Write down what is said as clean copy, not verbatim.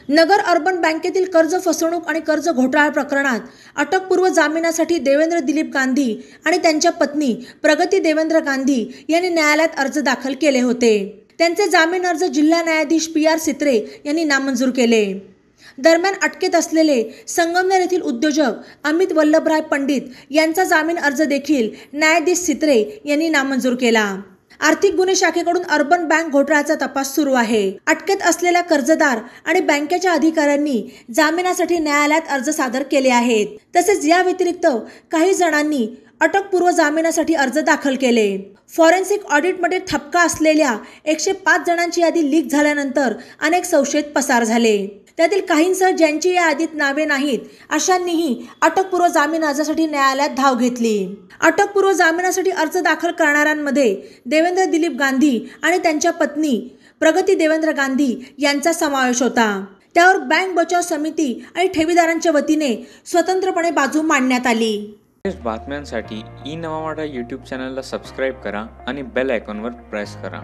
नगर urban बँकेतील कर्ज फसवणूक आणि कर्ज घोटाळा प्रकरणात अटकपूर्व जामिनासाठी देवेंद्र दिलीप गांधी आणि त्यांच्या पत्नी प्रगती देवेंद्र गांधी यांनी न्यायालयात अर्ज दाखल केले होते। त्यांचे जामीन अर्ज जिल्हा न्यायाधीश PR सित्रे यांनी नामंजूर केले। दरम्यान अटकेत असलेले संगमनेर येथील उद्योजक अमित वल्लभराय पंडित यांचा जामीन अर्ज देखील न्यायाधीश सित्रे यांनी नामंजूर केला। आर्थिक गुन्हे शाखेकडून अर्बन बँक घोटाळ्याचा तपास सुरू आहे। अटकेत असलेल्या कर्जदार आणि बँकेच्या अधिकाऱ्यांनी जामिनासाठी न्यायालयात अर्ज सादर केले आहेत। तसेच या व्यतिरिक्त काही जणांनी अटकपूर्व जामिनासाठी अर्ज दाखल केले। फॉरेन्सिक ऑडिटमध्ये ठपका असलेल्या 105 जणांची यादी लीक झाल्यानंतर अनेक संशयित पसार झाले। त्यातील काहींसह ज्यांची या यादीत नावे नाहीत अशांनीही अटकपूर्व जामीन अर्जासाठी न्यायालयात धाव घेतली। अटकपूर्व जामिनासाठी अर्ज दाखल करणाऱ्यांमध्ये देवेंद्र दिलीप गांधी आणि त्यांच्या पत्नी प्रगती देवेंद्र गांधी यांचा समावेश होता। त्यावर बँक बचाव समिती आणि ठेवीदारांच्या वतीने स्वतंत्रपणे बाजू मांडण्यात आली। बातम्यांसाठी ई-नवा मराठा यूट्यूब चॅनलला सबस्क्राईब करा आणि बेल आयकॉनवर प्रेस करा।